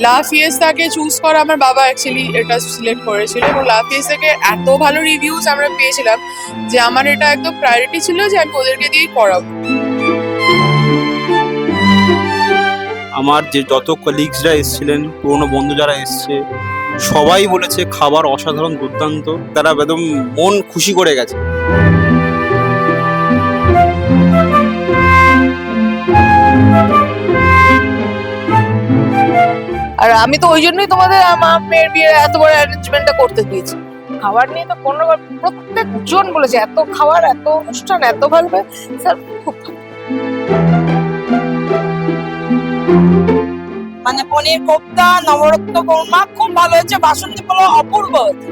লা ফিয়েস্তাকে চুজ করা আমার বাবা অ্যাকচুয়ালি এটা সিলেক্ট করেছিল, এবং লা ফিয়েস্তাকে এত ভালো রিভিউজ আমরা পেয়েছিলাম যে আমার এটা একদম প্রায়োরিটি ছিল যে আমি ওদেরকে দিয়েই করাবো। আমার যে যত কলিগসরা এসেছিলেন, পুরনো বন্ধু যারা এসছে, সবাই বলেছে খাবার অসাধারণ, দুর্দান্ত। তারা একদম মন খুশি করে গেছে। আর আমি তো ওই জন্যই তোমাদের আমার মেয়ের বিয়ের এত বড় অ্যারেঞ্জমেন্টটা করতে দিয়েছি। খাবার নিয়ে তো কোনো প্রত্যেকজন বলেছে এত খাবার, এত অনুষ্ঠান, এত ভালো। স্যার খুব ভালো। মানে পনির কোপ্তা, নবরত্ন কোরমা খুব ভালো হয়েছে, বাসন্তী পোলাও অপূর্ব হয়েছে।